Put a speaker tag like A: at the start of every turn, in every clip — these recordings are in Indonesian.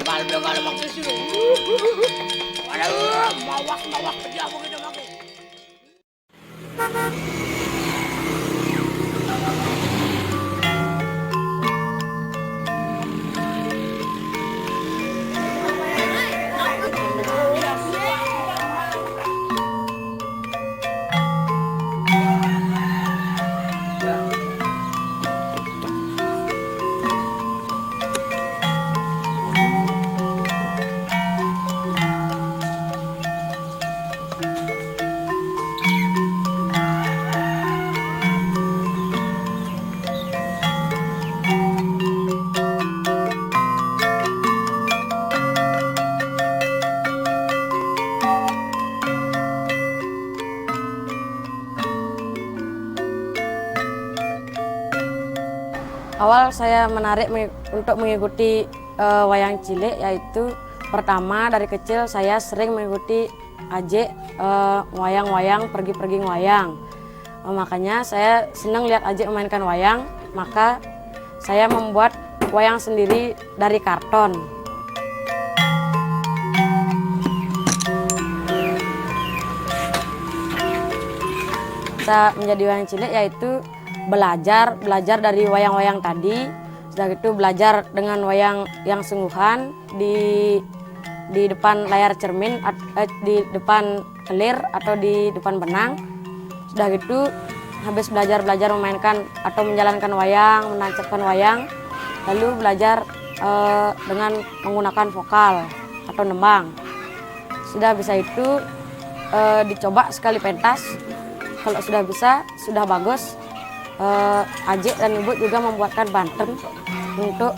A: Begal-begal makin sini. Waduh, mawak kerja begitu makin.
B: Awal saya menarik untuk mengikuti wayang cilik, yaitu pertama dari kecil saya sering mengikuti ajek wayang-wayang, pergi-pergi wayang. Makanya saya senang lihat ajek memainkan wayang, maka saya membuat wayang sendiri dari karton. Kita menjadi wayang cilik yaitu belajar dari wayang-wayang tadi, sudah itu belajar dengan wayang yang sungguhan di depan layar cermin, di depan kelir atau di depan benang. Sudah gitu habis belajar memainkan atau menjalankan wayang, menancapkan wayang, lalu belajar dengan menggunakan vokal atau nembang. Sudah bisa itu dicoba sekali pentas, kalau sudah bisa, sudah bagus. Ajek dan ibu juga membuatkan banten untuk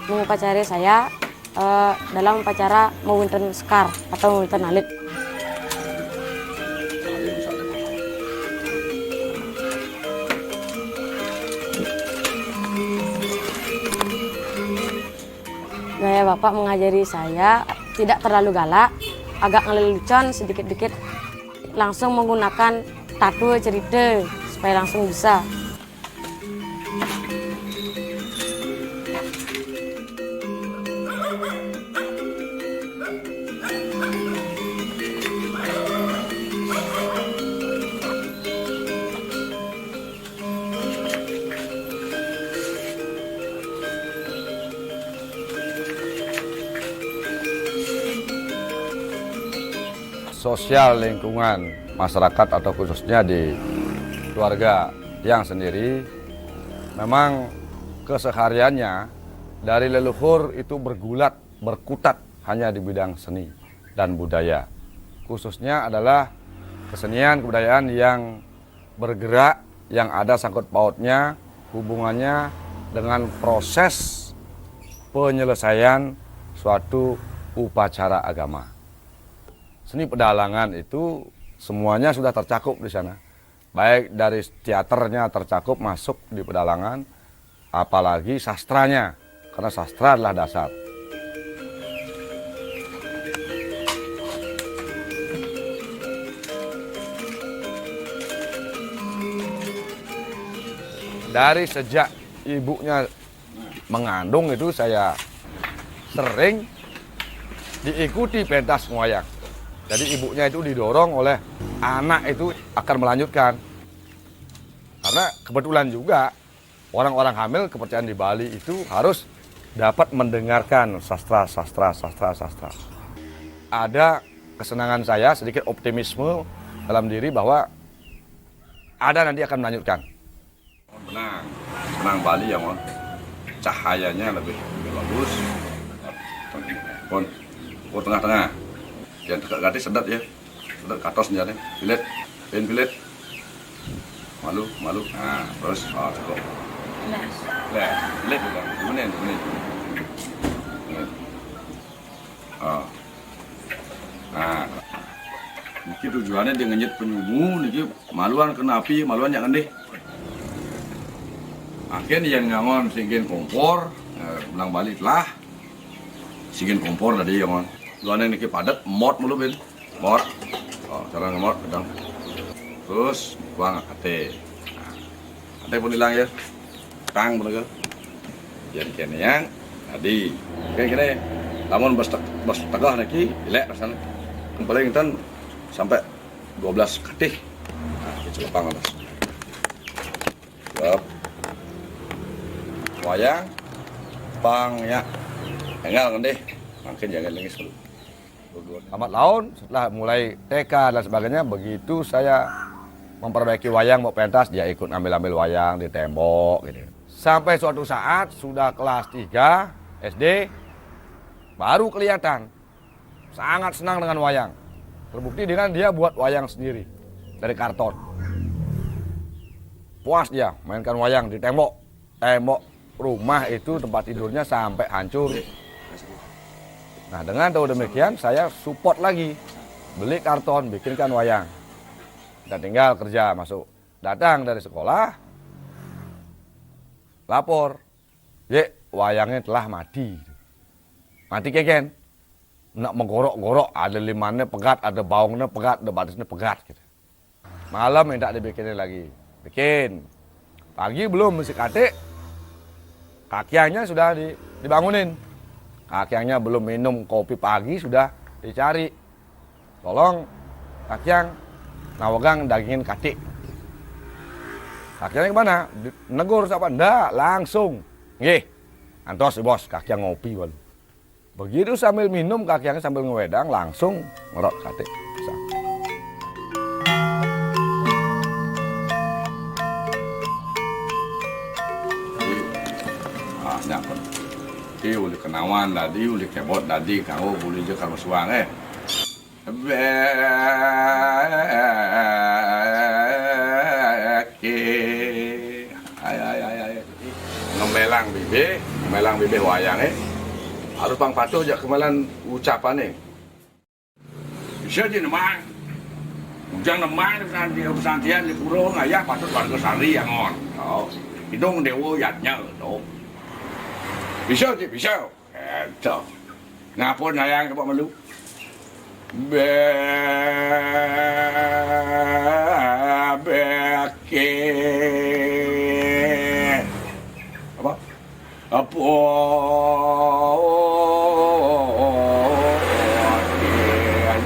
B: mengupacarai saya dalam upacara mewinten sekar atau mewinten alit. Gaya bapak mengajari saya tidak terlalu galak, agak ngelelucon sedikit-dikit, langsung menggunakan tatu cerita supaya langsung bisa.
C: Sosial lingkungan masyarakat atau khususnya di keluarga yang sendiri, memang kesehariannya dari leluhur itu berkutat hanya di bidang seni dan budaya. Khususnya adalah kesenian kebudayaan yang bergerak, yang ada sangkut pautnya hubungannya dengan proses penyelesaian suatu upacara agama. Seni pedalangan itu semuanya sudah tercakup di sana. Baik dari teaternya tercakup masuk di pedalangan, apalagi sastranya, karena sastra adalah dasar. Dari sejak ibunya mengandung itu saya sering diikuti pentas wayang. Jadi ibunya itu didorong oleh anak itu akan melanjutkan. Karena kebetulan juga orang-orang hamil kepercayaan di Bali itu harus dapat mendengarkan sastra. Ada kesenangan saya, sedikit optimisme dalam diri bahwa ada nanti akan melanjutkan. Benang Bali ya, Mon. Cahayanya lebih bagus. Pon tengah-tengah. Yang dekat sedat ya, sedat katos senjata, pilet, malu, nah terus, cukup. Pilet juga, gimana? Nah, ini tujuannya dia ngenyet penyumu, ini maluan kena api, maluan jangan deh. Akhirnya yang ngangon singkin kompor, bilang balik lah, singkin kompor tadi yang ngangon. Luannya ini padat, mot mulu ben. Mor. Oh, cara ngemor pedang. Terus buang ate. Nah, ate pun hilang ya. Kang bener. Jadi kene yang tadi. Oke kene. Lamun bos tegah niki ilek rasana. Paling kan sampai 12 katih. Nah, kita lepang atas. Siap. Wayang pang ya. Enggak kan deh. Makin jangan lagi dulu. Tamat laun, setelah mulai TK dan sebagainya, begitu saya memperbaiki wayang mau pentas, dia ikut ambil-ambil wayang di tembok gitu. Sampai suatu saat sudah kelas 3 SD, baru kelihatan sangat senang dengan wayang. Terbukti dengan dia buat wayang sendiri dari karton. Puas dia mainkan wayang di tembok. Tembok rumah itu tempat tidurnya sampai hancur. Nah, dengan tahu demikian saya support lagi. Beli karton, bikinkan wayang. Dan tinggal kerja masuk. Datang dari sekolah, lapor. Wayangnya telah mati. Mati keken. Nak menggorok-gorok, ada limannya pegat, ada baungnya pegat, ada batasnya pegat. Gitu. Malam minta dibikinin lagi. Bikin. Pagi belum mesti katik. Kakiannya sudah dibangunin. Kakiannya belum minum kopi pagi sudah dicari. Tolong kakiang nawagang dagingin katik. Kakiannya kemana? Negur siapa? Ndak, langsung. Nggih. Antos bos, kakiang ngopi baru. Begitu sambil minum kakiannya sambil ngewedang langsung ngerot katik. Nyakon. Di uli kenawan tadi, uli kebot tadi, kau boleh je kalau suang Ngemelang bibe wayang harus pang patuh je kemalan ucapan bisa je nemang. Ujang nemang di pesantren di pura ngayah patut warga sari yang on. Oh, hidung dewa yatnya tuh. Bisa je, bisa. Itu. Ngapun ayang kepak malu? Beke. Apa? Apa?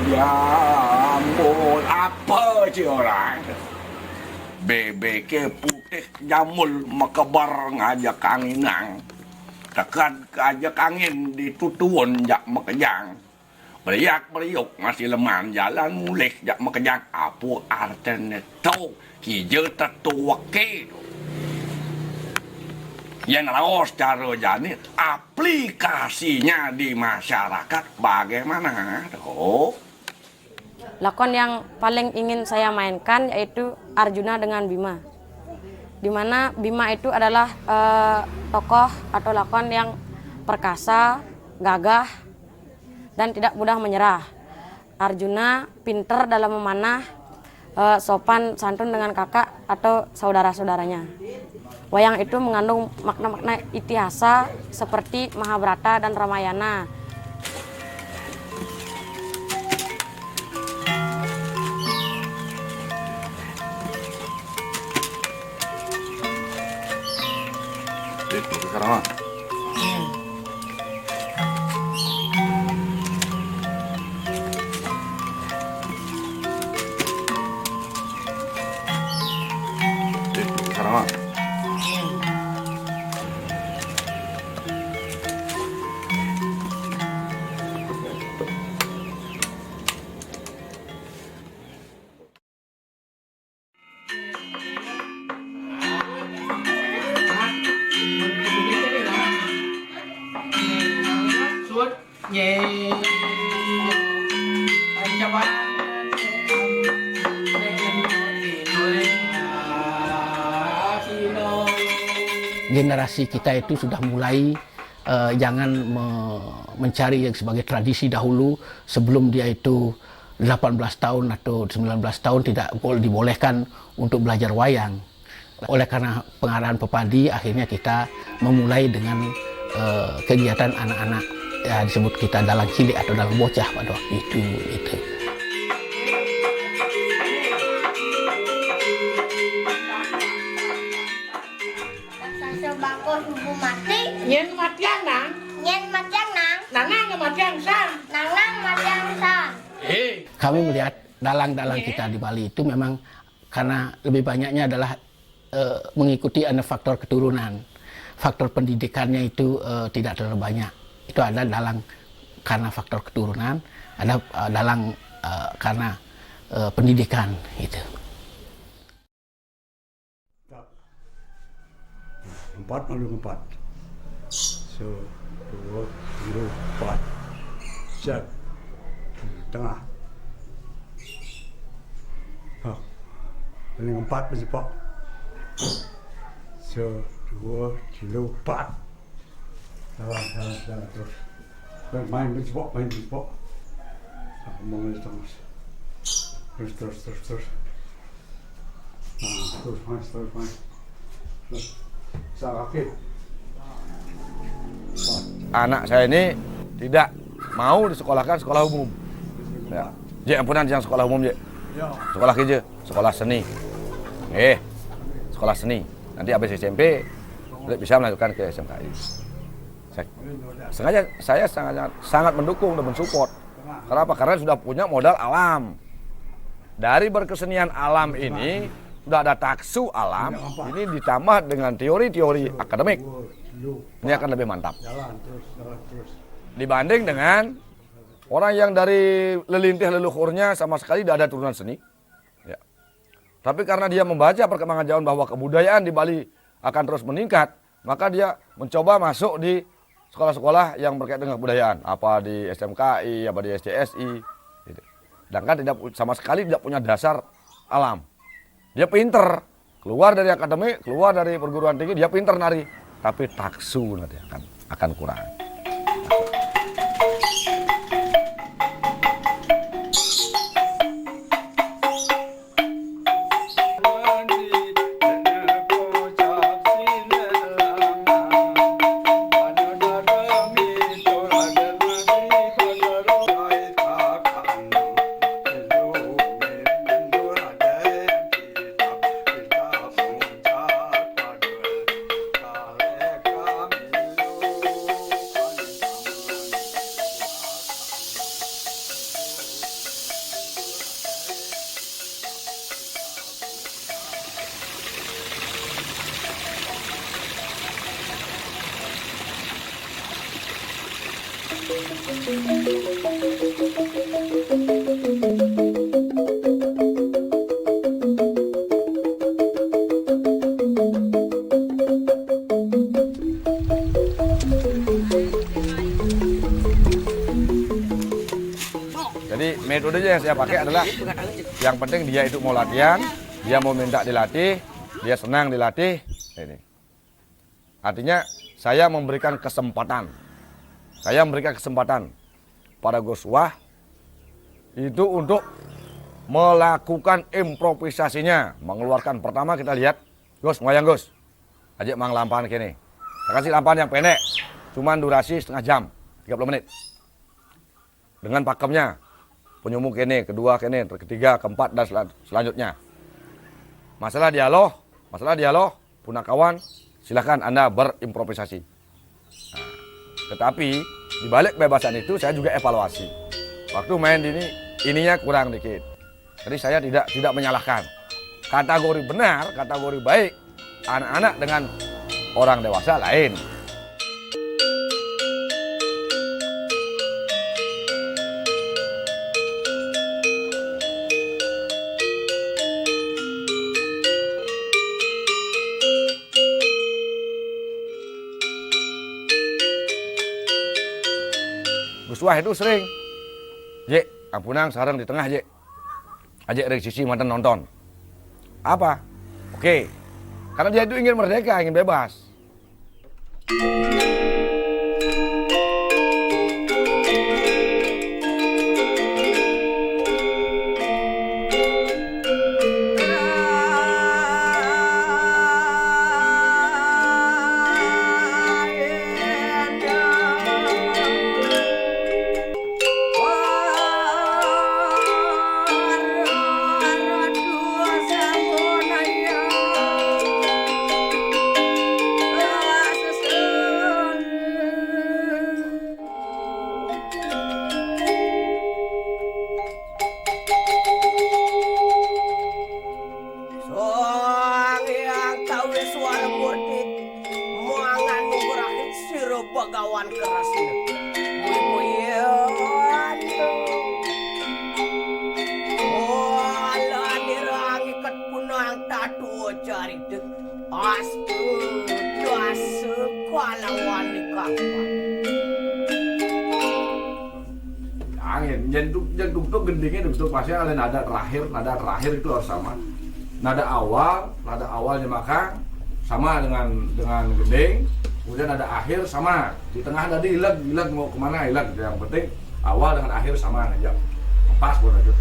C: Jamul apa je orang? Bebeke putih jamul mekebar ngajak anginang. Tekan ajak angin di tutuan jak mekejang. Beriak-beriuk masih leman jalan mulih jak mekejang. Apa artinya tu? Hijau tertuake. Yang laos cara jadi aplikasinya di masyarakat bagaimana? Tuh.
B: Lakon yang paling ingin saya mainkan yaitu Arjuna dengan Bima. Di mana Bima itu adalah tokoh atau lakon yang perkasa, gagah, dan tidak mudah menyerah. Arjuna pinter dalam memanah, sopan santun dengan kakak atau saudara-saudaranya. Wayang itu mengandung makna-makna itihasa seperti Mahabharata dan Ramayana.
C: Sekarang
A: generasi kita itu sudah mulai jangan mencari yang sebagai tradisi dahulu sebelum dia itu 18 tahun atau 19 tahun tidak dibolehkan untuk belajar wayang. Oleh karena pengarahan Pepadi akhirnya kita memulai dengan kegiatan anak-anak ya disebut kita dalang cilik atau dalang bocah pada waktu itu. matiang nang.
D: Nyen matiang nang.
A: Nanang matiang san.
D: Nanang matiang san.
A: Kami melihat dalang-dalang kita di Bali itu memang karena lebih banyaknya adalah mengikuti ada faktor keturunan. Faktor pendidikannya itu tidak terlalu banyak. Itu ada dalang karena faktor keturunan, ada dalang karena pendidikan gitu.
E: 4 lalu 4. So, 2, 4. Set. Tengah. Oh. Lalu 4 masih pak. So, 2, 4. Jalan terus. Main masih pak. Ngomong terus. Terus. Terus main.
C: Anak saya ini tidak mau disekolahkan sekolah umum. Ya. Je ampunan yang sekolah umum je. Sekolah kerja, sekolah seni. Sekolah seni. Nanti habis SMP bisa melanjutkan ke SMKI. Saya sangat mendukung dan mensupport. Kenapa? Karena sudah punya modal alam. Dari berkesenian alam ini sudah ada taksu alam, ini ditambah dengan teori-teori akademik, ini akan lebih mantap. Dibanding dengan orang yang dari lelintih leluhurnya sama sekali tidak ada turunan seni. Ya. Tapi karena dia membaca perkembangan zaman bahwa kebudayaan di Bali akan terus meningkat, maka dia mencoba masuk di sekolah-sekolah yang berkaitan dengan kebudayaan, apa di SMKI, apa di SCSI. Gitu. Sedangkan sama sekali tidak punya dasar alam. Dia pinter, keluar dari akademik, keluar dari perguruan tinggi, dia pinter nari. Tapi taksu nanti akan kurang. Jadi metodenya yang saya pakai adalah yang penting dia itu mau latihan, dia mau minta dilatih, dia senang dilatih. Ini. Artinya saya memberikan kesempatan. Saya memberikan kesempatan pada Gus Wah itu untuk melakukan improvisasinya, mengeluarkan pertama kita lihat Gus ngoyang Gus. Ajak mang lampan kene. Saya kasih lampan yang pendek, cuman durasi setengah jam, 30 menit. Dengan pakemnya, penyumbu kene, kedua kene, ketiga, keempat, dan selanjutnya. Masalah dialog, punakawan, silakan Anda berimprovisasi. Nah, tetapi di balik kebebasan itu saya juga evaluasi. Waktu main ininya kurang dikit. Jadi saya tidak menyalahkan. Kategori benar, kategori baik, anak-anak dengan orang dewasa lain. Gus Wah itu sering, Jek, ampunang sarang di tengah, Jek. Ajak dari sisi mantan nonton. Apa? Oke. Karena dia itu ingin merdeka, ingin bebas.
F: itu astu doasu kuala wanika.
C: Angin, yang untuk gendingnya untuk pasti ada nada terakhir itu harus sama. Nada awalnya maka sama dengan gending, kemudian nada akhir sama. Di tengah tadi hilang mau kemana hilang. Yang penting awal dengan akhir sama aja. Pas pun aja.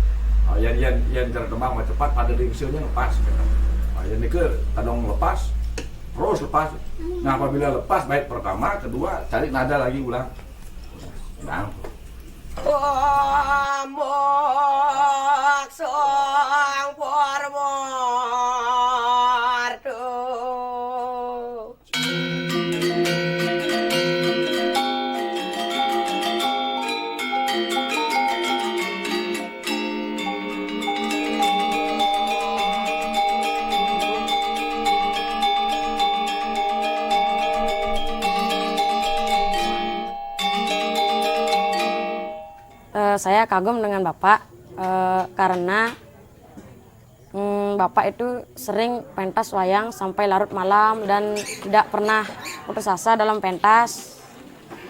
C: Yang terkembang cepat pada dingsilnya lepas. Yang ini ke kadang lepas, terus lepas. Nah apabila lepas baik pertama, kedua cari nada lagi ulang. Nah.
F: Omok song pormordo.
B: Saya kagum dengan Bapak karena Bapak itu sering pentas wayang sampai larut malam dan tidak pernah putus asa dalam pentas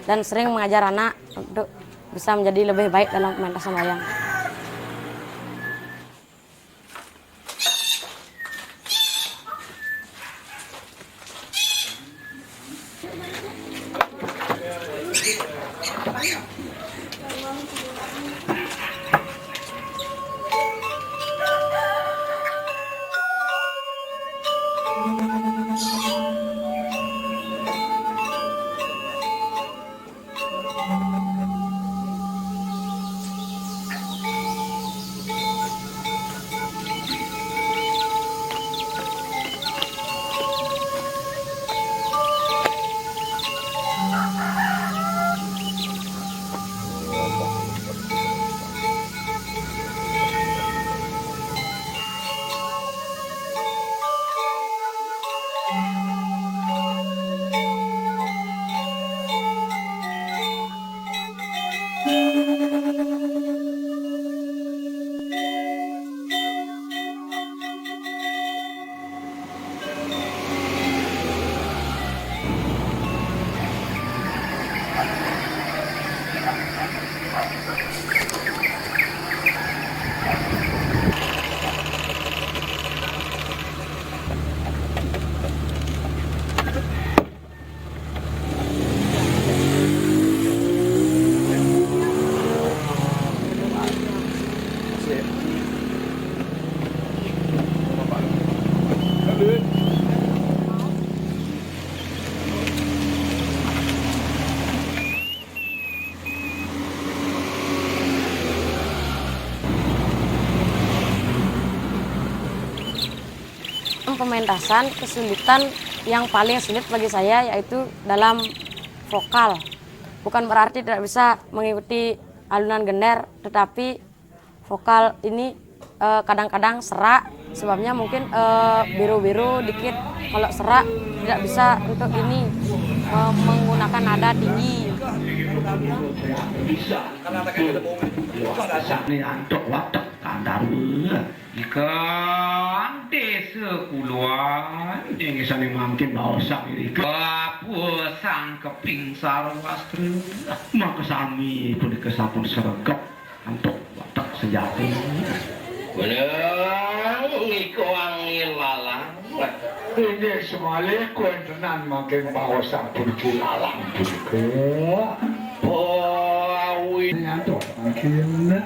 B: dan sering mengajar anak untuk bisa menjadi lebih baik dalam pementasan wayang. Pementasan kesulitan yang paling sulit bagi saya yaitu dalam vokal. Bukan berarti tidak bisa mengikuti alunan gender, tetapi vokal ini kadang-kadang serak. Sebabnya mungkin biru-biru dikit. Kalau serak tidak bisa untuk ini menggunakan nada tinggi.
G: Ikan desa kuluan yang sana mungkin bawa ini pusang keping sarwastra maka sami pun kesapun sergap untuk watak sejati
H: bener ngikuang ilalang
G: ini semale kuentenan makin bawa pun culalang pun ke
H: awi
G: nyantok makin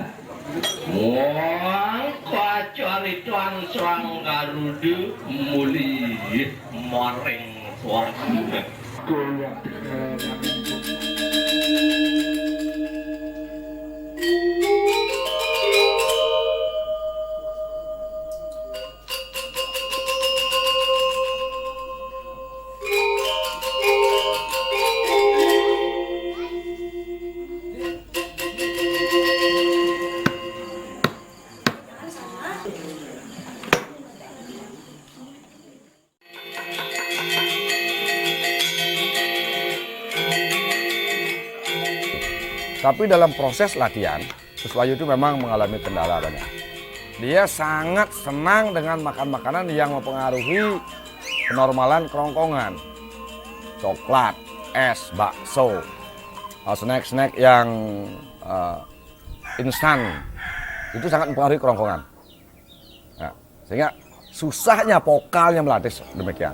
H: cari tuan serang Garuda muli maring suarga.
C: Tapi dalam proses latihan, Kuswayu itu memang mengalami kendala banyak. Dia sangat senang dengan makan makanan yang mempengaruhi penormalan kerongkongan, coklat, es, bakso, snack-snack yang instan itu sangat mempengaruhi kerongkongan. Nah, sehingga susahnya vokalnya melatih demikian.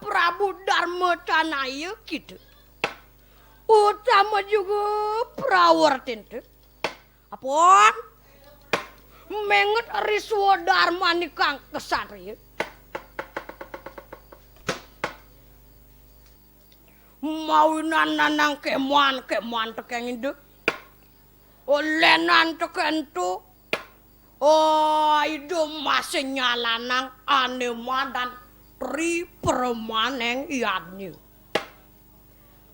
F: Prabu Dharma Canaya gitu. Utama juga prawartin tuh. Apaan? Menget riswa Dharma nikang kesatria. Mawinan nanang keman tekeng itu. Olenan teken tuh. Oh, itu masih nyalanang anemadan tri permaneng yadnya.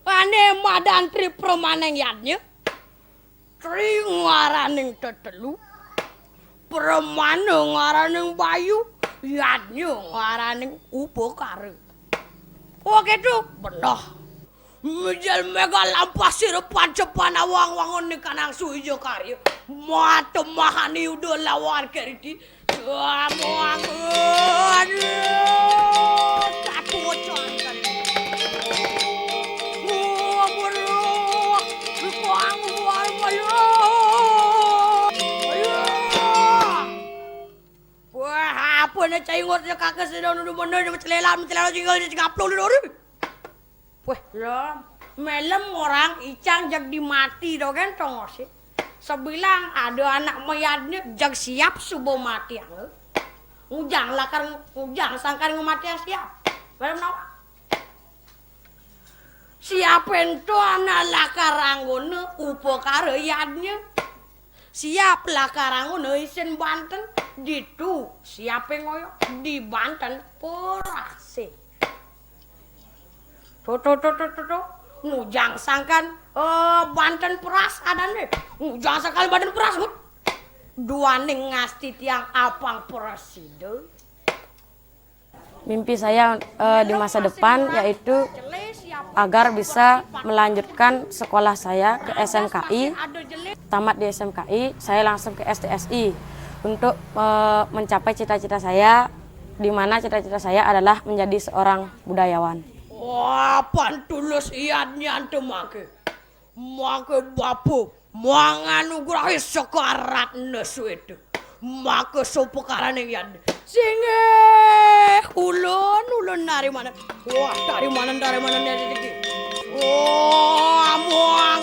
F: Anemadan tri permaneng yadnya. Tri ngaraning tetelu. Permaneng ngaraning bayu. Yadnya ngaraning upakara. Oke tuh, benar. Mijal mega lampasir pancepan awang-wangon ni kanang suijo karya. Mata mahani udah lawar keriti. Muangun. Satu wacan kali. Muangun. Muangun. Ayo. Wah, apa na cayngotnya kakak sedang udah bener mencelela tinggal di ngaplol di dori. Weh, lo melem orang icang jag dimati do kan tongos. Sebilang ada anak mayatnya jag siap subuh mati ang. Ujang lakar ujang sangkar ngemati yang siap. Belum nawa. Siap ento anak lakar anggono upakara yadnya. Siap lakar anggono isen Banten ditu siap ngoyo di Banten porase. Tuh. Ngujang sangkan Banten peras ada nih. Ngujang sangkan Banten peras. Dua ning ngasti tiang apang presiden.
B: Mimpi saya di masa depan yaitu agar bisa melanjutkan sekolah saya ke SMKI. Tamat di SMKI, saya langsung ke STSI untuk mencapai cita-cita saya, di mana cita-cita saya adalah menjadi seorang budayawan.
F: Wah, pantulus iadnya ante make bapu manganugurahi sekarat nesu itu make supekaran yang yad singe ulun dari mana wah dari mana dari diki wah muang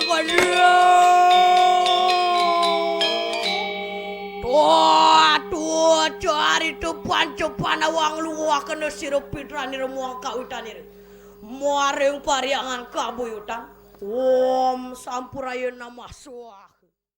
F: tuh cari tuh pancopan awang luwak kena sirup pitrani remuang kawitanir Muaring pariangan kabuyutan. Om Sampurayana Mahswa.